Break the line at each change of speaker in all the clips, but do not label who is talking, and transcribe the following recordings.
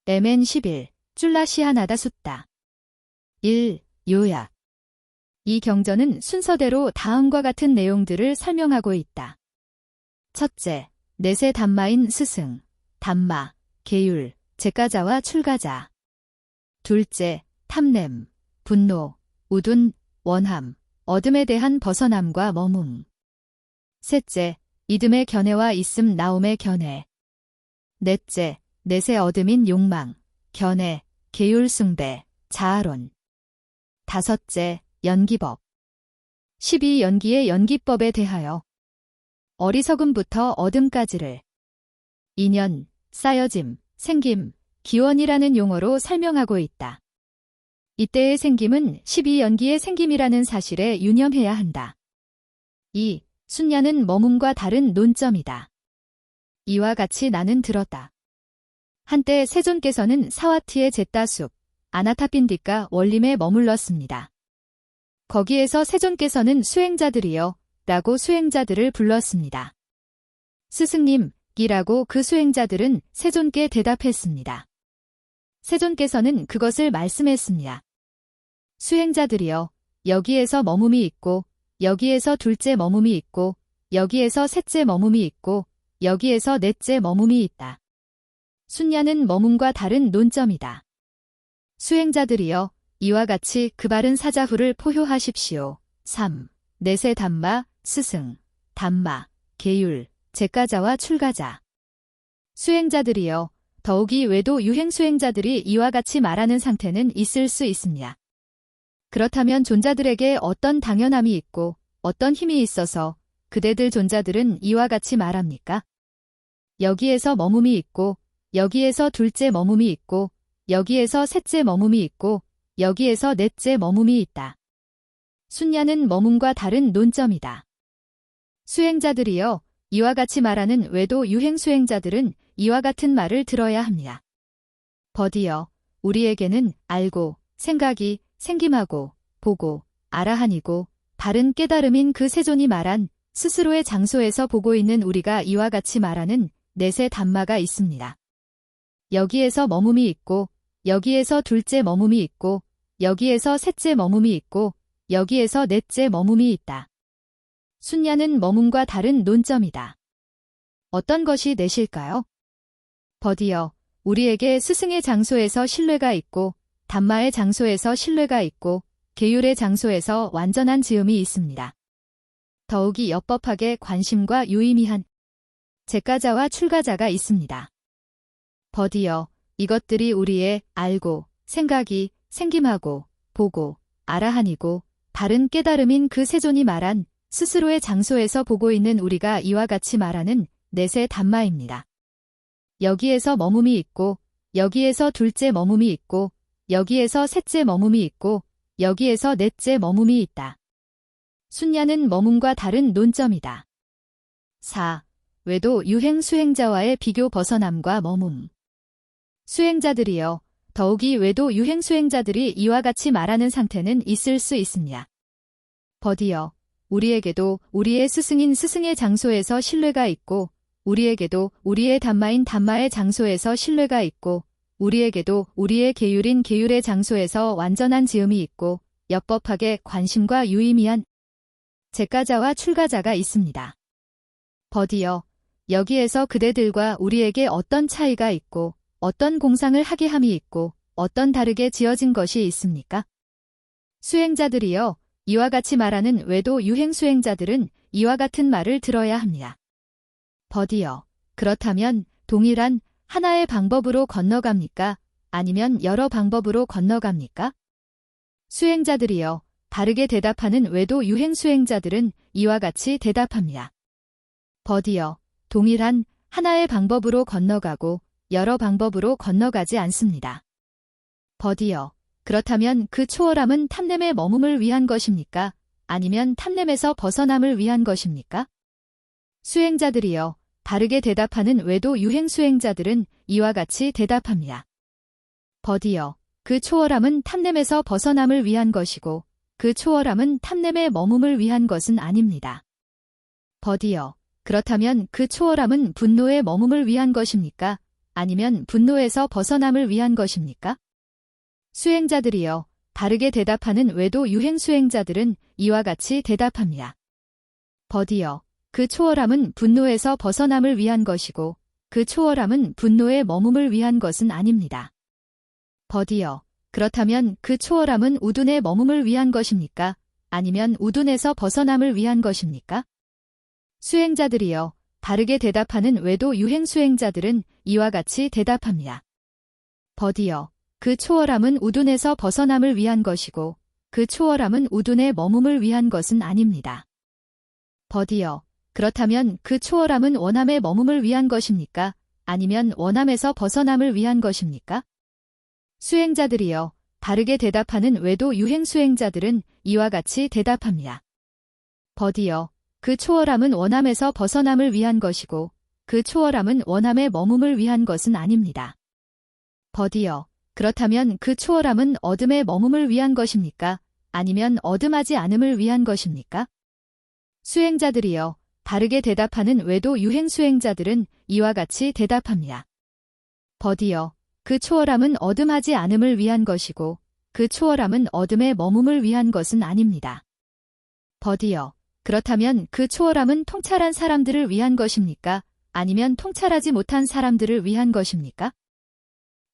MN11 쫄라시아나다 숫다. 1. 요약. 이 경전은 순서대로 다음과 같은 내용들을 설명하고 있다. 첫째, 넷의 담마인 스승, 담마, 계율, 제가자와 출가자. 둘째, 탐냄, 분노, 우둔, 원함, 어둠에 대한 벗어남과 머문. 셋째, 이듬의 견해와 있음 나옴의 견해. 넷째, 넷의 어둠인 욕망, 견해, 계율 숭배, 자아론. 다섯째, 연기법. 12연기의 연기법에 대하여 어리석음부터 어둠까지를 인연, 쌓여짐, 생김, 기원이라는 용어로 설명하고 있다. 이때의 생김은 12연기의 생김이라는 사실에 유념해야 한다. 2. 순야는 머문과 다른 논점이다. 이와 같이 나는 들었다. 한때 세존께서는 사와티의 제따숲, 아나타핀디가 원림에 머물렀습니다. 거기에서 세존께서는 수행자들이여 라고 수행자들을 불렀습니다. 스승님, 이라고 그 수행자들은 세존께 대답했습니다. 세존께서는 그것을 말씀했습니다. 수행자들이여, 여기에서 머문이 있고, 여기에서 둘째 머문이 있고, 여기에서 셋째 머문이 있고, 여기에서 넷째 머문이 있다. 순야는 머문과 다른 논점이다. 수행자들이여, 이와 같이 그 바른 사자후를 포효하십시오. 3. 넷의 담마, 스승, 담마, 계율, 제가자와 출가자. 수행자들이여, 더욱이 외도 유행 수행자들이 이와 같이 말하는 상태는 있을 수 있습니다. 그렇다면 존자들에게 어떤 당연함이 있고 어떤 힘이 있어서 그대들 존자들은 이와 같이 말합니까? 여기에서 머문이 있고, 여기에서 둘째 머문이 있고, 여기에서 셋째 머문이 있고, 여기에서 넷째 머문이 있다. 순야는 머문과 다른 논점이다. 수행자들이여, 이와 같이 말하는 외도 유행 수행자들은 이와 같은 말을 들어야 합니다. 버디여, 우리에게는 알고, 생각이, 생김하고, 보고, 아라한이고, 바른 깨달음인 그 세존이 말한 스스로의 장소에서 보고 있는 우리가 이와 같이 말하는 넷의 담마가 있습니다. 여기에서 머문이 있고, 여기에서 둘째 머문이 있고, 여기에서 셋째 머문이 있고, 여기에서 넷째 머문이 있다. 순야는 머문과 다른 논점이다. 어떤 것이 넷일까요? 버디여, 우리에게 스승의 장소에서 신뢰가 있고, 담마의 장소에서 신뢰가 있고, 계율의 장소에서 완전한 지음이 있습니다. 더욱이 엽법하게 관심과 유의미한 제가자와 출가자가 있습니다. 버디여, 이것들이 우리의 알고, 생각이, 생김하고, 보고, 아라한이고, 바른 깨달음인 그 세존이 말한 스스로의 장소에서 보고 있는 우리가 이와 같이 말하는 넷의 담마입니다. 여기에서 머문이 있고, 여기에서 둘째 머문이 있고, 여기에서 셋째 머문이 있고, 여기에서 넷째 머문이 있다. 순야는 머문과 다른 논점이다. 4. 외도 유행 수행자와의 비교 벗어남과 머문. 수행자들이여, 더욱이 외도 유행 수행자들이 이와 같이 말하는 상태는 있을 수 있습니다. 버디여, 우리에게도 우리의 스승인 스승의 장소에서 신뢰가 있고, 우리에게도 우리의 담마인 담마의 장소에서 신뢰가 있고, 우리에게도 우리의 계율인 계율의 장소에서 완전한 지음이 있고, 엽법하게 관심과 유의미한 제가자와 출가자가 있습니다. 버디여, 여기에서 그대들과 우리에게 어떤 차이가 있고, 어떤 공상을 하게 함이 있고, 어떤 다르게 지어진 것이 있습니까? 수행자들이여, 이와 같이 말하는 외도 유행 수행자들은 이와 같은 말을 들어야 합니다. 버디여, 그렇다면 동일한 하나의 방법으로 건너갑니까? 아니면 여러 방법으로 건너갑니까? 수행자들이여, 다르게 대답하는 외도 유행 수행자들은 이와 같이 대답합니다. 버디여, 동일한 하나의 방법으로 건너가고 여러 방법으로 건너가지 않습니다. 버디여, 그렇다면 그 초월함은 탐냄의 머금을 위한 것입니까? 아니면 탐냄에서 벗어남을 위한 것입니까? 수행자들이여, 다르게 대답하는 외도 유행 수행자들은 이와 같이 대답합니다. 버디여, 그 초월함은 탐냄에서 벗어남을 위한 것이고 그 초월함은 탐냄의 머금을 위한 것은 아닙니다. 버디여, 그렇다면 그 초월함은 분노의 머금을 위한 것입니까? 아니면 분노에서 벗어남을 위한 것입니까? 수행자들이여, 다르게 대답하는 외도 유행 수행자들은 이와 같이 대답합니다. 버디여, 그 초월함은 분노에서 벗어남을 위한 것이고 그 초월함은 분노에 머금을 위한 것은 아닙니다. 버디여, 그렇다면 그 초월함은 우둔에 머금을 위한 것입니까? 아니면 우둔에서 벗어남을 위한 것입니까? 수행자들이여, 다르게 대답하는 외도 유행 수행자들은 이와 같이 대답합니다. 버디여, 그 초월함은 우둔에서 벗어남을 위한 것이고 그 초월함은 우둔에 머금을 위한 것은 아닙니다. 버디여, 그렇다면 그 초월함은 원함에 머금을 위한 것입니까? 아니면 원함에서 벗어남을 위한 것입니까? 수행자들이여, 다르게 대답하는 외도 유행 수행자들은 이와 같이 대답합니다. 버디여, 그 초월함은 원함에서 벗어남을 위한 것이고 그 초월함은 원함에 머금을 위한 것은 아닙니다. 버디여, 그렇다면 그 초월함은 어둠에 머금을 위한 것입니까? 아니면 어둠하지 않음을 위한 것입니까? 수행자들이여, 다르게 대답하는 외도 유행 수행자들은 이와 같이 대답합니다. 버디여, 그 초월함은 어둠하지 않음을 위한 것이고 그 초월함은 어둠에 머금을 위한 것은 아닙니다. 버디여, 그렇다면 그 초월함은 통찰한 사람들을 위한 것입니까? 아니면 통찰하지 못한 사람들을 위한 것입니까?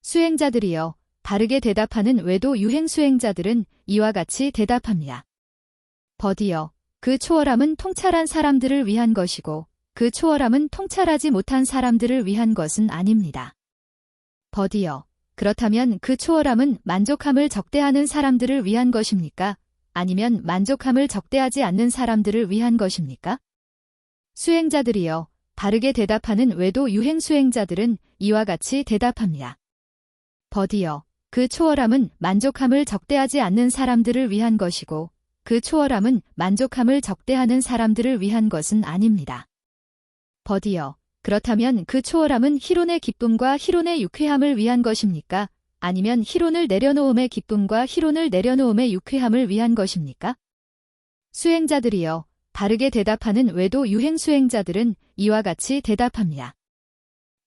수행자들이여, 다르게 대답하는 외도 유행 수행자들은 이와 같이 대답합니다. 버디여, 그 초월함은 통찰한 사람들을 위한 것이고 그 초월함은 통찰하지 못한 사람들을 위한 것은 아닙니다. 버디여, 그렇다면 그 초월함은 만족함을 적대하는 사람들을 위한 것입니까? 아니면 만족함을 적대하지 않는 사람들을 위한 것입니까? 수행자들이여, 다르게 대답하는 외도 유행 수행자들은 이와 같이 대답합니다. 버디여, 그 초월함은 만족함을 적대하지 않는 사람들을 위한 것이고 그 초월함은 만족함을 적대하는 사람들을 위한 것은 아닙니다. 버디여, 그렇다면 그 초월함은 희론의 기쁨과 희론의 유쾌함을 위한 것입니까? 아니면 희론을 내려놓음의 기쁨과 희론을 내려놓음의 유쾌함을 위한 것입니까? 수행자들이여, 다르게 대답하는 외도 유행 수행자들은 이와 같이 대답합니다.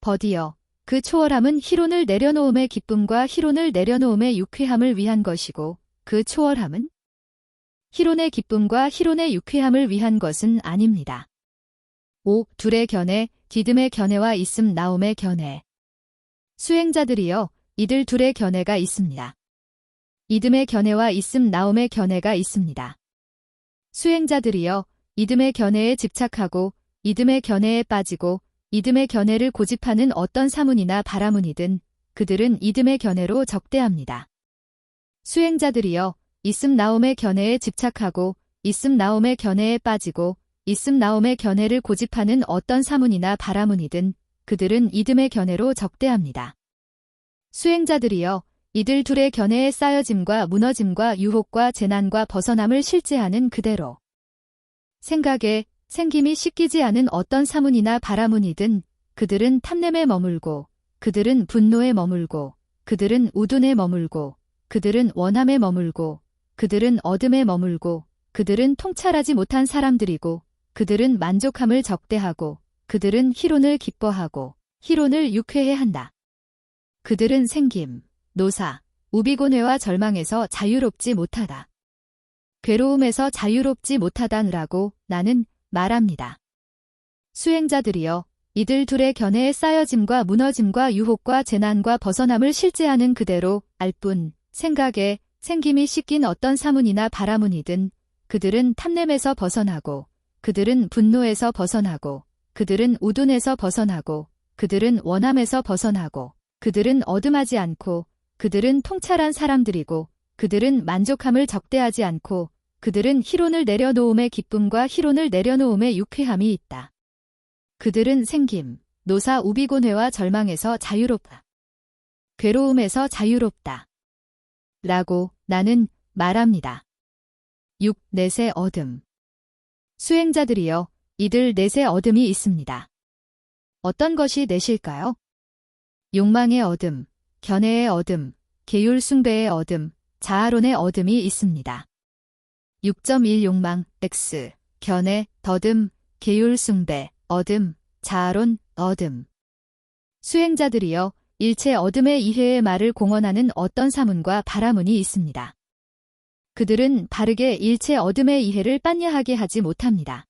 버디여, 그 초월함은 희론을 내려놓음의 기쁨과 희론을 내려놓음의 유쾌함을 위한 것이고 그 초월함은 희론의 기쁨과 희론의 유쾌함을 위한 것은 아닙니다. 5. 둘의 견해, 디듬의 견해와 있음 나옴의 견해. 수행자들이여, 이들 둘의 견해가 있습니다. 이듬의 견해와 있음 나옴의 견해가 있습니다. 수행자들이여, 이듬의 견해에 집착하고 이듬의 견해에 빠지고 이듬의 견해를 고집하는 어떤 사문이나 바라문이든 그들은 이듬의 견해로 적대합니다. 수행자들이여, 있음 나옴의 견해에 집착하고 있음 나옴의 견해에 빠지고 있음 나옴의 견해를 고집하는 어떤 사문이나 바라문이든 그들은 이듬의 견해로 적대합니다. 수행자들이여, 이들 둘의 견해에 쌓여짐과 무너짐과 유혹과 재난과 벗어남을 실제하는 그대로 생각에 생김이 씻기지 않은 어떤 사문이나 바라문이든 그들은 탐냄에 머물고 그들은 분노에 머물고 그들은 우둔에 머물고 그들은 원함에 머물고 그들은 어둠에 머물고 그들은 통찰하지 못한 사람들이고 그들은 만족함을 적대하고 그들은 희론을 기뻐하고 희론을 유쾌해한다. 그들은 생김, 노사, 우비곤해와 절망에서 자유롭지 못하다. 괴로움에서 자유롭지 못하다느라고 나는 말합니다. 수행자들이여, 이들 둘의 견해에 쌓여짐과 무너짐과 유혹과 재난과 벗어남을 실제하는 그대로 알 뿐 생각에 생김이 씻긴 어떤 사문이나 바라문이든 그들은 탐냄에서 벗어나고 그들은 분노에서 벗어나고 그들은 우둔에서 벗어나고 그들은 원함에서 벗어나고 그들은 어둠하지 않고 그들은 통찰한 사람들이고 그들은 만족함을 적대하지 않고 그들은 희론을 내려놓음의 기쁨과 희론을 내려놓음의 유쾌함이 있다. 그들은 생김, 노사 우비곤해와 절망에서 자유롭다. 괴로움에서 자유롭다. 라고 나는 말합니다. 6. 넷의 어둠. 수행자들이여, 이들 넷의 어둠이 있습니다. 어떤 것이 넷일까요? 욕망의 어둠, 견해의 어둠, 계율 숭배의 어둠, 자아론의 어둠이 있습니다. 6.1 욕망, X, 견해, 더듬, 계율 숭배, 어둠, 자아론, 어둠. 수행자들이여 일체 어둠의 이해의 말을 공언하는 어떤 사문과 바라문이 있습니다. 그들은 바르게 일체 어둠의 이해를 빤야하게 하지 못합니다.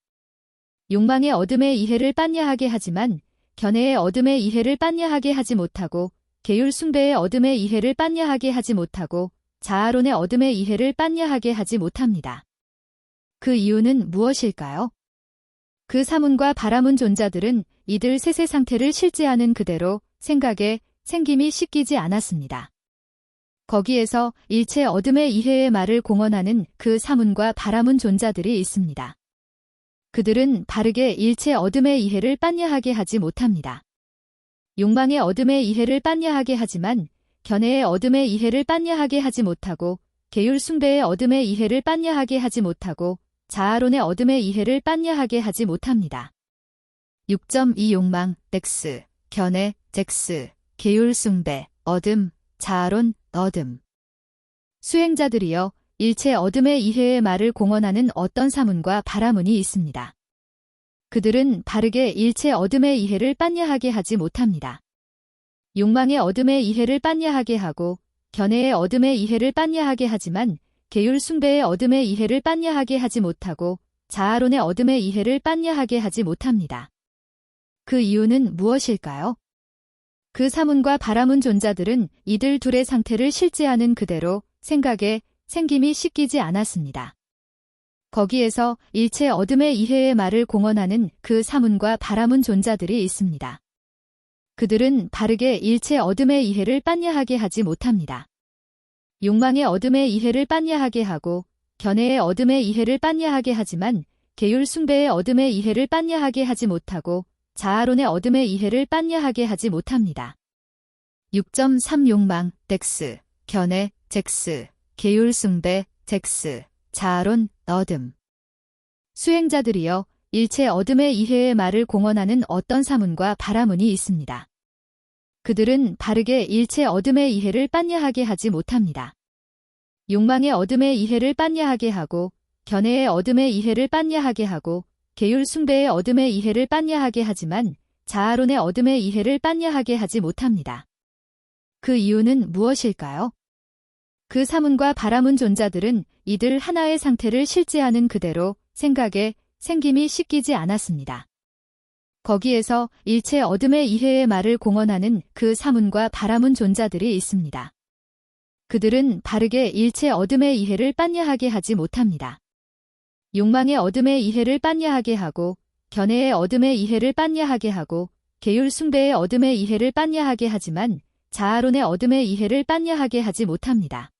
욕망의 어둠의 이해를 빤야하게 하지만 견해의 어둠의 이해를 빤야하게 하지 못하고 계율 숭배의 어둠의 이해를 빤야하게 하지 못하고 자아론의 어둠의 이해를 빤야하게 하지 못합니다. 그 이유는 무엇일까요? 그 사문과 바라문 존자들은 이들 셋의 상태를 실제하는 그대로 생각에 생김이 씻기지 않았습니다. 거기에서 일체 어둠의 이해의 말을 공언하는 그 사문과 바라문 존자들이 있습니다. 그들은 바르게 일체 어둠의 이해를 빤야하게 하지 못합니다. 욕망의 어둠의 이해를 빤야하게 하지만 견해의 어둠의 이해를 빤야하게 하지 못하고 계율 숭배의 어둠의 이해를 빤야하게 하지 못하고 자아론의 어둠의 이해를 빤야하게 하지 못합니다. 6.2 욕망, 넥스, 견해, 잭스, 계율 숭배, 어둠, 자아론, 어둠. 수행자들이여 일체 어둠의 이해의 말을 공언하는 어떤 사문과 바라문이 있습니다. 그들은 바르게 일체 어둠의 이해를 빤야하게 하지 못합니다. 욕망의 어둠의 이해를 빤야하게 하고 견해의 어둠의 이해를 빤야하게 하지만 계율 숭배의 어둠의 이해를 빤야하게 하지 못하고 자아론의 어둠의 이해를 빤야하게 하지 못합니다. 그 이유는 무엇일까요? 그 사문과 바라문 존자들은 이들 둘의 상태를 실제하는 그대로 생각에 생김이 씻기지 않았습니다. 거기에서 일체 어둠의 이해의 말을 공언하는 그 사문과 바라문 존자들이 있습니다. 그들은 바르게 일체 어둠의 이해를 빤야하게 하지 못합니다. 욕망의 어둠의 이해를 빤야하게 하고 견해의 어둠의 이해를 빤야하게 하지만 계율 숭배의 어둠의 이해를 빤야하게 하지 못하고 자아론의 어둠의 이해를 빤야하게 하지 못합니다. 6.3 욕망, 덱스, 견해, 잭스, 계율 숭배, 잭스, 자아론, 어둠. 수행자들이여 일체 어둠의 이해의 말을 공언하는 어떤 사문과 바라문이 있습니다. 그들은 바르게 일체 어둠의 이해를 빤야하게 하지 못합니다. 욕망의 어둠의 이해를 빤야하게 하고 견해의 어둠의 이해를 빤야하게 하고 계율 숭배의 어둠의 이해를 빤야하게 하지만 자아론의 어둠의 이해를 빤야하게 하지 못합니다. 그 이유는 무엇일까요? 그 사문과 바라문 존자들은 이들 하나의 상태를 실제하는 그대로 생각에 생김이 씻기지 않았습니다. 거기에서 일체 어둠의 이해의 말을 공언하는 그 사문과 바라문 존자들이 있습니다. 그들은 바르게 일체 어둠의 이해를 빤야하게 하지 못합니다. 욕망의 어둠의 이해를 빤야하게 하고 견해의 어둠의 이해를 빤야하게 하고 계율 숭배의 어둠의 이해를 빤야하게 하지만 자아론의 어둠의 이해를 빤야하게 하지 못합니다.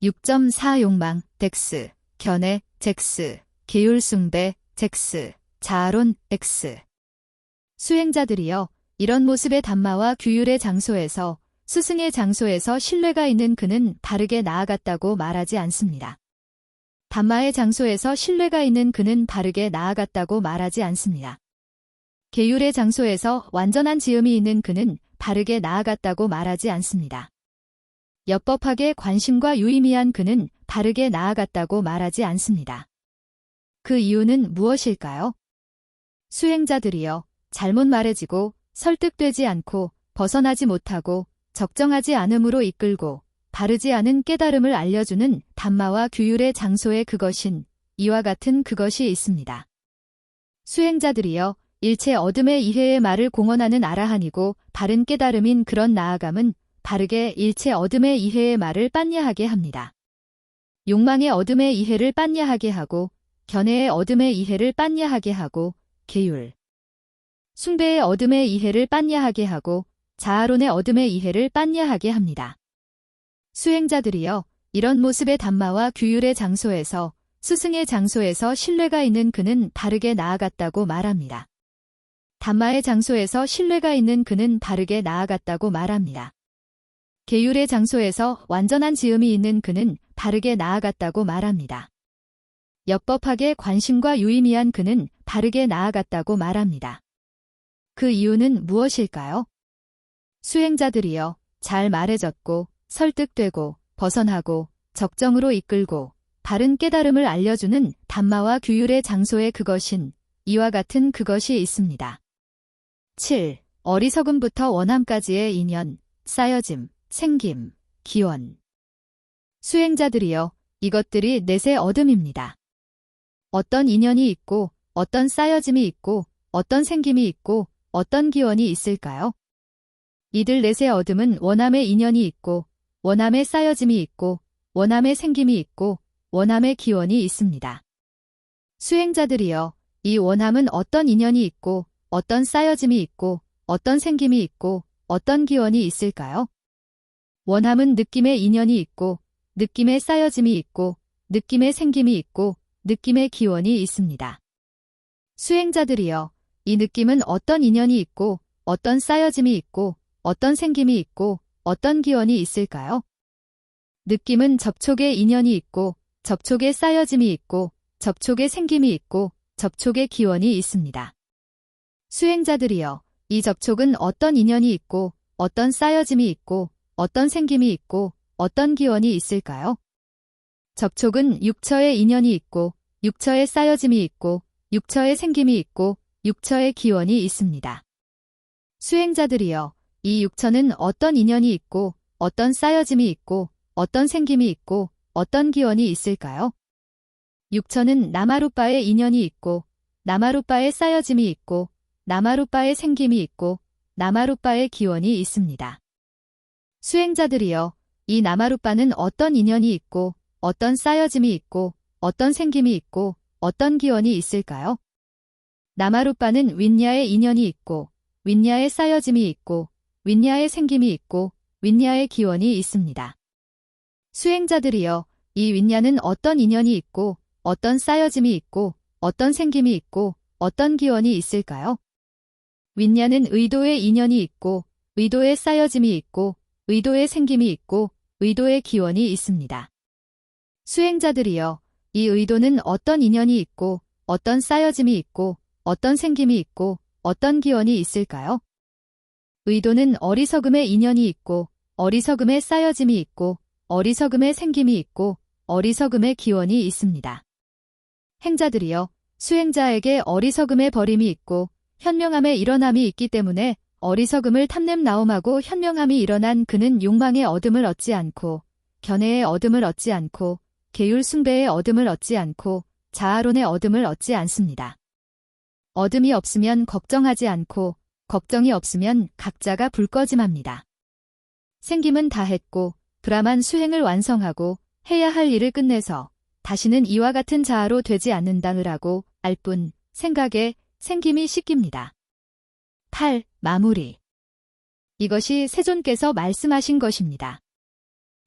6.4 욕망, 덱스, 견해, 잭스, 계율 숭배, 잭스, 자아론, 엑스. 수행자들이여 이런 모습의 담마와 규율의 장소에서 스승의 장소에서 신뢰가 있는 그는 바르게 나아갔다고 말하지 않습니다. 담마의 장소에서 신뢰가 있는 그는 바르게 나아갔다고 말하지 않습니다. 계율의 장소에서 완전한 지음이 있는 그는 바르게 나아갔다고 말하지 않습니다. 엽법학에 관심과 유의미한 그는 바르게 나아갔다고 말하지 않습니다. 그 이유는 무엇일까요? 수행자들이여 잘못 말해지고 설득되지 않고 벗어나지 못하고 적정하지 않음으로 이끌고 바르지 않은 깨달음을 알려주는 담마와 규율의 장소에 그것인 이와 같은 그것이 있습니다. 수행자들이여 일체 어둠의 이해의 말을 공언하는 아라한이고 바른 깨달음인 그런 나아감은 바르게 일체 어둠의 이해의 말을 빤야하게 합니다. 욕망의 어둠의 이해를 빤야하게 하고 견해의 어둠의 이해를 빤야하게 하고 계율 숭배의 어둠의 이해를 빤야하게 하고 자아론의 어둠의 이해를 빤야하게 합니다. 수행자들이여 이런 모습의 담마와 규율의 장소에서 스승의 장소에서 신뢰가 있는 그는 바르게 나아갔다고 말합니다. 담마의 장소에서 신뢰가 있는 그는 바르게 나아갔다고 말합니다. 계율의 장소에서 완전한 지음이 있는 그는 바르게 나아갔다고 말합니다. 엽법학에 관심과 유의미한 그는 바르게 나아갔다고 말합니다. 그 이유는 무엇일까요? 수행자들이여 잘 말해졌고 설득되고 벗어나고 적정으로 이끌고 바른 깨달음을 알려주는 담마와 규율의 장소에 그것인 이와 같은 그것이 있습니다. 7. 어리석음부터 원함까지의 인연, 쌓여짐, 생김, 기원. 수행자들이여, 이것들이 넷의 얻음입니다. 어떤 인연이 있고, 어떤 쌓여짐이 있고, 어떤 생김이 있고, 어떤 기원이 있을까요? 이들 넷의 얻음은 원함의 인연이 있고, 원함의 쌓여짐이 있고, 원함의 생김이 있고, 원함의 기원이 있습니다. 수행자들이여, 이 원함은 어떤 인연이 있고, 어떤 쌓여짐이 있고, 어떤 생김이 있고, 어떤 기원이 있을까요? 원함은 느낌의 인연이 있고, 느낌의 쌓여짐이 있고, 느낌의 생김이 있고, 느낌의 기원이 있습니다. 수행자들이여, 이 느낌은 어떤 인연이 있고, 어떤 쌓여짐이 있고, 어떤 생김이 있고, 어떤 기원이 있을까요? 느낌은 접촉의 인연이 있고, 접촉의 쌓여짐이 있고, 접촉의 생김이 있고, 접촉의 기원이 있습니다. 수행자들이여, 이 접촉은 어떤 인연이 있고, 어떤 쌓여짐이 있고, 어떤 생김이 있고, 어떤 기원이 있을까요? 접촉은 육처의 인연이 있고, 육처의 쌓여짐이 있고, 육처의 생김이 있고, 육처의 기원이 있습니다. 수행자들이여, 이 육처는 어떤 인연이 있고, 어떤 쌓여짐이 있고, 어떤 생김이 있고, 어떤 기원이 있을까요? 육처는 나마루빠의 인연이 있고, 나마루빠의 쌓여짐이 있고, 나마루빠의 생김이 있고, 나마루빠의 기원이 있습니다. 수행자들이여, 이 나마루빠는 어떤 인연이 있고, 어떤 쌓여짐이 있고, 어떤 생김이 있고, 어떤 기원이 있을까요? 나마루빠는 윈야의 인연이 있고, 윈야의 쌓여짐이 있고, 윈야의 생김이 있고, 윈야의 기원이 있습니다. 수행자들이여, 이 윈야는 어떤 인연이 있고, 어떤 쌓여짐이 있고, 어떤 생김이 있고, 어떤 기원이 있을까요? 윈야는 의도의 인연이 있고, 의도의 쌓여짐이 있고, 의도의 생김이 있고, 의도의 기원이 있습니다. 수행자들이여, 이 의도는 어떤 인연이 있고, 어떤 쌓여짐이 있고, 어떤 생김이 있고, 어떤 기원이 있을까요? 의도는 어리석음의 인연이 있고, 어리석음의 쌓여짐이 있고, 어리석음의 생김이 있고, 어리석음의 기원이 있습니다. 행자들이여, 수행자에게 어리석음의 버림이 있고, 현명함의 일어남이 있기 때문에 어리석음을 탐냄나옴하고 현명함이 일어난 그는 욕망의 얻음을 얻지 않고, 견해의 얻음을 얻지 않고, 계율 숭배의 얻음을 얻지 않고, 자아론의 얻음을 얻지 않습니다. 얻음이 없으면 걱정하지 않고, 걱정이 없으면 각자가 불꺼짐합니다. 생김은 다 했고, 브라만 수행을 완성하고, 해야 할 일을 끝내서, 다시는 이와 같은 자아로 되지 않는다으라고 알 뿐, 생각에 생김이 씻깁니다. 8. 마무리. 이것이 세존께서 말씀하신 것입니다.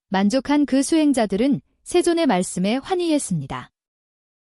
만족한 그 수행자들은 세존의 말씀에 환희했습니다.